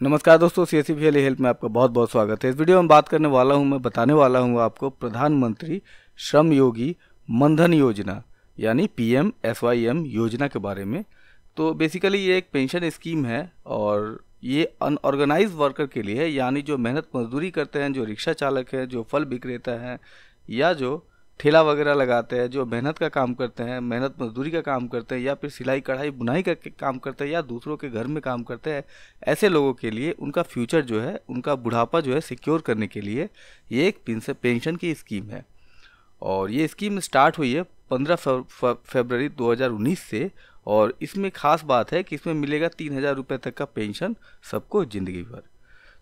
नमस्कार दोस्तों, CSC help में आपका बहुत बहुत स्वागत है। इस वीडियो में बात करने वाला हूं, मैं बताने वाला हूं आपको प्रधानमंत्री श्रम योगी मनधन योजना यानी PMSYM योजना के बारे में। तो बेसिकली ये एक पेंशन स्कीम है और ये अनऑर्गेनाइज वर्कर के लिए है, यानी जो मेहनत मजदूरी करते हैं, जो रिक्शा चालक है, जो फल विक्रेता हैं या जो ठेला वगैरह लगाते हैं, जो मेहनत का काम करते हैं, मेहनत मजदूरी का काम करते हैं या फिर सिलाई कढ़ाई बुनाई का काम करते हैं या दूसरों के घर में काम करते हैं, ऐसे लोगों के लिए उनका फ्यूचर जो है, उनका बुढ़ापा जो है सिक्योर करने के लिए ये एक पेंशन की स्कीम है। और ये स्कीम स्टार्ट हुई है 15 फरवरी 2019 से। और इसमें खास बात है कि इसमें मिलेगा 3,000 रुपये तक का पेंशन सबको ज़िंदगी भर।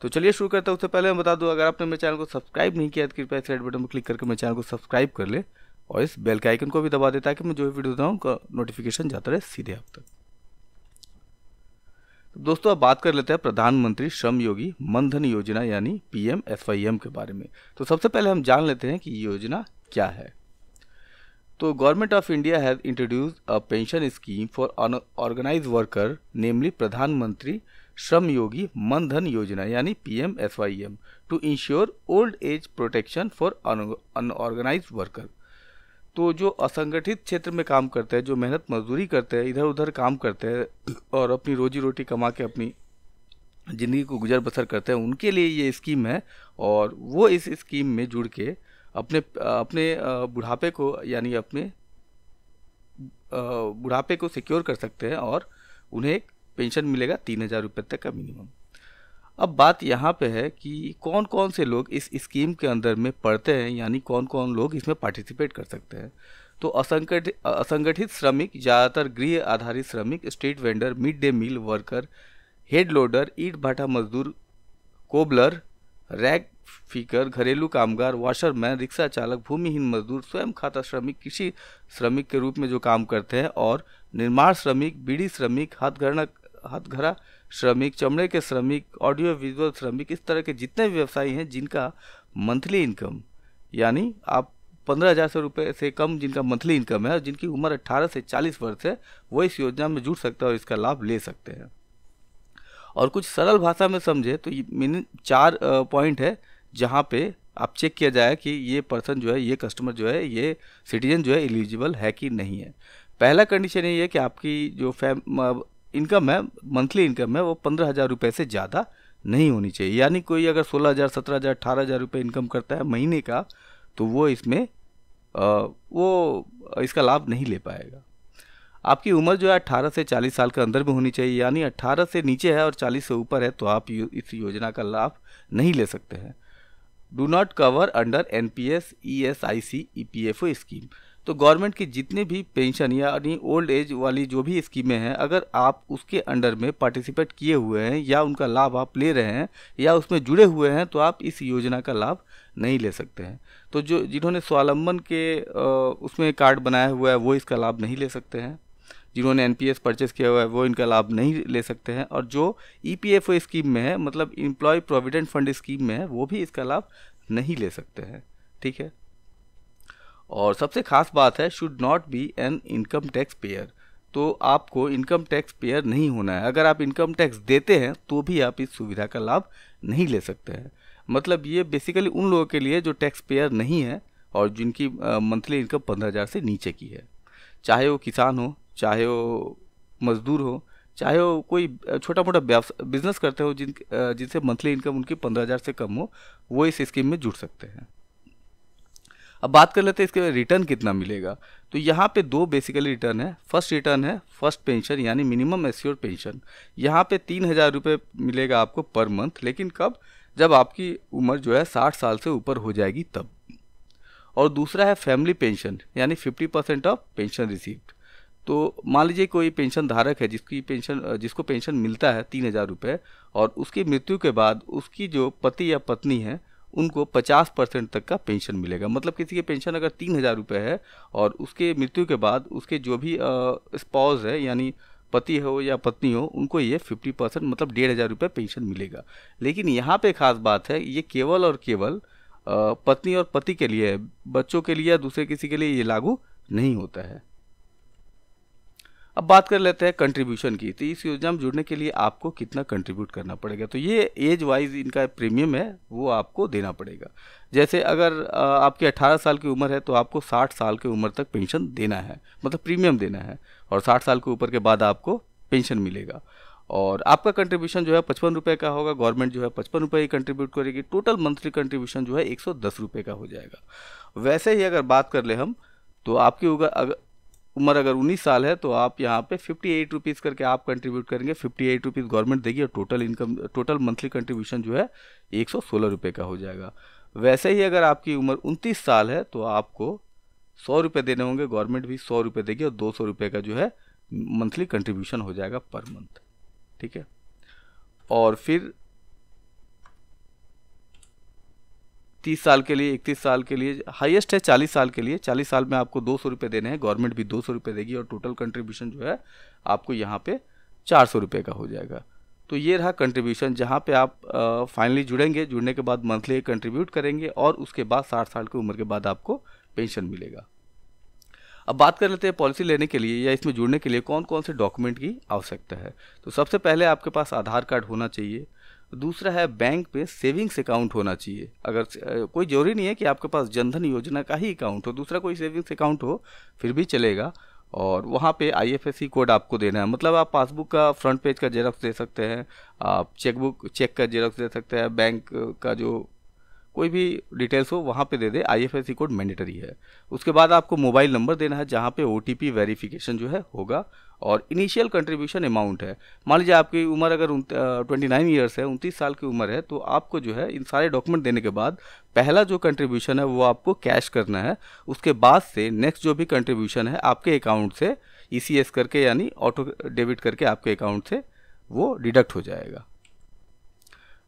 तो चलिए शुरू करते हैं। उससे पहले मैं बता दूं, अगर आपने मेरे चैनल को सब्सक्राइब नहीं किया तो कृपया इस रेड बटन पर क्लिक करके मेरे चैनल को सब्सक्राइब कर ले और इस बेल के आइकन को भी दबा दे ताकि मैं जो भी वीडियो दूँ उनका नोटिफिकेशन जाता रहे सीधे आप तक। तो दोस्तों अब बात कर लेते हैं प्रधानमंत्री श्रम योगी मनधन योजना यानी PMSYM के बारे में। तो सबसे पहले हम जान लेते हैं कि ये योजना क्या है। तो government of India has introduced a pension scheme for organized worker namely Pradhan Mantri Shram Yogi Maandhan Yojana यानी PMSYM to ensure old age protection for unorganized worker. तो जो असंगठित क्षेत्र में काम करते हैं, जो मेहनत मजदूरी करते हैं, इधर उधर काम करते हैं और अपनी रोजी रोटी कमा के अपनी ज़िंदगी को गुजर बसर करते हैं, उनके लिए ये स्कीम है। और वो इस स्कीम में जुड़ के अपने अपने बुढ़ापे को यानी अपने बुढ़ापे को सिक्योर कर सकते हैं और उन्हें एक पेंशन मिलेगा 3,000 रुपये तक का मिनिमम। अब बात यहाँ पे है कि कौन कौन से लोग इस स्कीम के अंदर में पढ़ते हैं, यानी कौन कौन लोग इसमें पार्टिसिपेट कर सकते हैं। तो असंगठित श्रमिक, ज़्यादातर गृह आधारित श्रमिक, street vendor, mid day meal worker, head loader, ईंट भाटा मजदूर, कोबलर, रैग फीकर, घरेलू कामगार, वॉशरमैन, रिक्शा चालक, भूमिहीन मजदूर, स्वयं खाता श्रमिक, कृषि श्रमिक के रूप में जो काम करते हैं, और निर्माण श्रमिक, बीड़ी श्रमिक, हथघरा श्रमिक, चमड़े के श्रमिक, ऑडियो विजुअल श्रमिक, इस तरह के जितने भी व्यवसायी हैं जिनका मंथली इनकम यानी आप 15,000 रुपये से कम जिनका मंथली इनकम है और जिनकी उम्र 18 से 40 वर्ष है, वो इस योजना में जुड़ सकते हैं और इसका लाभ ले सकते हैं। और कुछ सरल भाषा में समझे तो ये 4 पॉइंट है जहाँ पे आप चेक किया जाए कि ये पर्सन जो है, ये कस्टमर जो है, ये सिटीजन जो है एलिजिबल है कि नहीं है। पहला कंडीशन ये है कि आपकी जो इनकम है, मंथली इनकम है, वो 15,000 रुपये से ज़्यादा नहीं होनी चाहिए। यानी कोई अगर 16,000, 17,000, 18,000 रुपये इनकम करता है महीने का, तो वो इसमें वो इसका लाभ नहीं ले पाएगा। आपकी उम्र जो है 18 से 40 साल के अंदर में होनी चाहिए, यानी 18 से नीचे है और 40 से ऊपर है तो आप इस योजना का लाभ नहीं ले सकते हैं। Do not cover under NPS, ESIC, EPFO scheme. तो गवर्नमेंट की जितने भी पेंशन यानी ओल्ड एज वाली जो भी स्कीमें हैं, अगर आप उसके अंडर में पार्टिसिपेट किए हुए हैं या उनका लाभ आप ले रहे हैं या उसमें जुड़े हुए हैं, तो आप इस योजना का लाभ नहीं ले सकते हैं। तो जिन्होंने स्वावलंबन के उसमें कार्ड बनाया हुआ है वो इसका लाभ नहीं ले सकते हैं। जिन्होंने NPS परचेस किया हुआ है वो इनका लाभ नहीं ले सकते हैं। और जो EPFO स्कीम में है, मतलब एम्प्लॉय प्रोविडेंट फंड स्कीम में है, वो भी इसका लाभ नहीं ले सकते हैं। ठीक है। और सबसे खास बात है, should not be an income tax payer. तो आपको इनकम टैक्स पेयर नहीं होना है। अगर आप इनकम टैक्स देते हैं तो भी आप इस सुविधा का लाभ नहीं ले सकते हैं। मतलब ये बेसिकली उन लोगों के लिए जो टैक्स पेयर नहीं है और जिनकी मंथली इनकम 15,000 से नीचे की है, चाहे वो किसान हो, चाहे वो मजदूर हो, चाहे वो कोई छोटा मोटा बिजनेस करते हो जिनसे मंथली इनकम उनकी 15,000 से कम हो, वो इस स्कीम में जुड़ सकते हैं। अब बात कर लेते हैं इसके रिटर्न कितना मिलेगा। तो यहाँ पे 2 बेसिकली रिटर्न है। फर्स्ट रिटर्न है फर्स्ट पेंशन यानी मिनिमम एश्योर्ड पेंशन। यहाँ पे 3,000 रुपये मिलेगा आपको पर मंथ, लेकिन कब? जब आपकी उम्र जो है 60 साल से ऊपर हो जाएगी तब। और दूसरा है फैमिली पेंशन यानी 50% ऑफ पेंशन रिसीव्ड। तो मान लीजिए कोई पेंशन धारक है जिसको पेंशन मिलता है 3,000 रुपये, और उसकी मृत्यु के बाद उसकी जो पति या पत्नी है उनको 50% तक का पेंशन मिलेगा। मतलब किसी की पेंशन अगर 3,000 रुपये है और उसके मृत्यु के बाद उसके जो भी स्पाउस है यानी पति हो या पत्नी हो, उनको ये 50% मतलब 1,500 रुपये पेंशन मिलेगा। लेकिन यहाँ पे खास बात है, ये केवल और केवल पत्नी और पति के लिए है, बच्चों के लिए या दूसरे किसी के लिए ये लागू नहीं होता है। अब बात कर लेते हैं कंट्रीब्यूशन की। तो इस योजना में जुड़ने के लिए आपको कितना कंट्रीब्यूट करना पड़ेगा, तो ये एज वाइज इनका प्रीमियम है वो आपको देना पड़ेगा। जैसे अगर आपकी 18 साल की उम्र है तो आपको 60 साल की उम्र तक पेंशन देना है, मतलब प्रीमियम देना है, और 60 साल के ऊपर के बाद आपको पेंशन मिलेगा। और आपका कंट्रीब्यूशन जो है 55 रुपये का होगा, गवर्नमेंट जो है 55 रुपये ही कंट्रीब्यूट करेगी। टोटल मंथली कंट्रीब्यूशन जो है 110 रुपये का हो जाएगा। वैसे ही अगर बात कर ले हम, तो आपकी उम्र अगर 19 साल है तो आप यहाँ पे 58 रुपीज़ करके आप कंट्रीब्यूट करेंगे, 58 रुपीज़ गवर्नमेंट देगी, और टोटल मंथली कंट्रीब्यूशन जो है 116 रुपये का हो जाएगा। वैसे ही अगर आपकी उम्र 29 साल है तो आपको 100 रुपये देने होंगे, गवर्नमेंट भी 100 रुपये देगी, और 200 रुपये का जो है मंथली कंट्रीब्यूशन हो जाएगा पर मंथ। ठीक है, और फिर 30 साल के लिए, 31 साल के लिए, हाईएस्ट है 40 साल के लिए। 40 साल में आपको 200 रुपये देने हैं, गवर्नमेंट भी 200 रुपये देगी, और टोटल कंट्रीब्यूशन जो है आपको यहाँ पे 400 रुपये का हो जाएगा। तो ये रहा कंट्रीब्यूशन, जहाँ पे आप फाइनली जुड़ेंगे, जुड़ने के बाद मंथली कंट्रीब्यूट करेंगे, और उसके बाद 60 साल की उम्र के बाद आपको पेंशन मिलेगा। अब बात कर लेते हैं पॉलिसी लेने के लिए या इसमें जुड़ने के लिए कौन कौन से डॉक्यूमेंट की आवश्यकता है। तो सबसे पहले आपके पास आधार कार्ड होना चाहिए। दूसरा है बैंक पे सेविंग्स अकाउंट होना चाहिए। अगर कोई जरूरी नहीं है कि आपके पास जनधन योजना का ही अकाउंट हो, दूसरा कोई सेविंग्स अकाउंट हो फिर भी चलेगा। और वहाँ पे IFSC कोड आपको देना है, मतलब आप पासबुक का फ्रंट पेज का जेरॉक्स दे सकते हैं, आप चेक का जेरॉक्स दे सकते हैं, बैंक का जो कोई भी डिटेल्स हो वहाँ पे दे दे, IFSC कोड मैंडेटरी है। उसके बाद आपको मोबाइल नंबर देना है जहाँ पे OTP वेरिफिकेशन जो है होगा, और इनिशियल कंट्रीब्यूशन अमाउंट है। मान लीजिए आपकी उम्र अगर 29 ईयर्स है, 29 साल की उम्र है, तो आपको जो है इन सारे डॉक्यूमेंट देने के बाद पहला जो कंट्रीब्यूशन है वो आपको कैश करना है। उसके बाद से नेक्स्ट जो भी कंट्रीब्यूशन है आपके अकाउंट से ECS करके, यानी ऑटो डेबिट करके आपके अकाउंट से वो डिडक्ट हो जाएगा।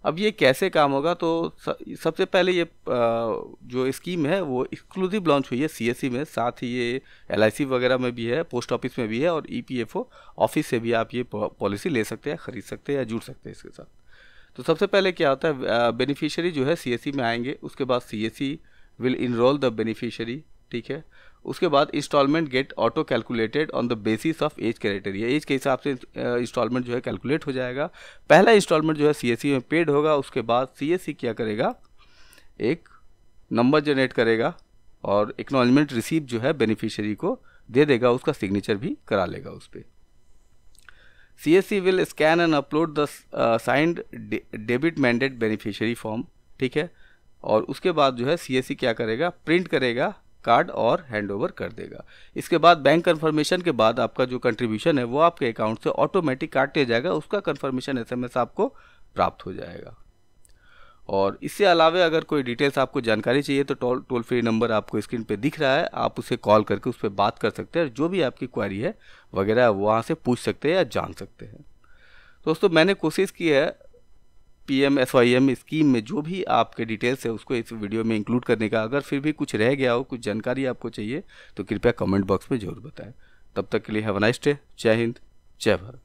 अब ये कैसे काम होगा, तो सबसे पहले ये जो स्कीम है वो एक्सक्लूसिव लॉन्च हुई है CSC में, साथ ही ये LIC वगैरह में भी है, पोस्ट ऑफिस में भी है, और EPFO ऑफिस से भी आप ये पॉलिसी ले सकते हैं, ख़रीद सकते हैं या जुड़ सकते हैं इसके साथ। तो सबसे पहले क्या होता है, बेनिफिशियरी जो है CSC में आएंगे, उसके बाद CSC will enrol the beneficiary. ठीक है, उसके बाद instalment get auto calculated on the basis of age criteria, age के हिसाब से इंस्टॉलमेंट जो है कैलकुलेट हो जाएगा। पहला इंस्टॉलमेंट जो है CSC में पेड होगा, उसके बाद CSC क्या करेगा, एक नंबर जनरेट करेगा और एक्नॉलेजमेंट रिसीप जो है बेनिफिशियरी को दे देगा, उसका सिग्नेचर भी करा लेगा उस पर। CSC will scan and upload the signed debit mandate beneficiary form. ठीक है, और उसके बाद जो है CSC क्या करेगा, प्रिंट करेगा कार्ड और हैंड ओवर कर देगा। इसके बाद बैंक कंफर्मेशन के बाद आपका जो कंट्रीब्यूशन है वो आपके अकाउंट से ऑटोमेटिक काट लिया जाएगा, उसका कंफर्मेशन SMS आपको प्राप्त हो जाएगा। और इससे अलावा अगर कोई डिटेल्स आपको जानकारी चाहिए तो टोल फ्री नंबर आपको स्क्रीन पे दिख रहा है, आप उसे कॉल करके उस पर बात कर सकते हैं, जो भी आपकी क्वेरी है वगैरह वहाँ से पूछ सकते हैं या जान सकते हैं। दोस्तों, मैंने कोशिश की है PMSYM स्कीम में जो भी आपके डिटेल्स है उसको इस वीडियो में इंक्लूड करने का। अगर फिर भी कुछ रह गया हो, कुछ जानकारी आपको चाहिए, तो कृपया कमेंट बॉक्स में ज़रूर बताएं। तब तक के लिए हैव अ नाइस डे। जय हिंद, जय भारत।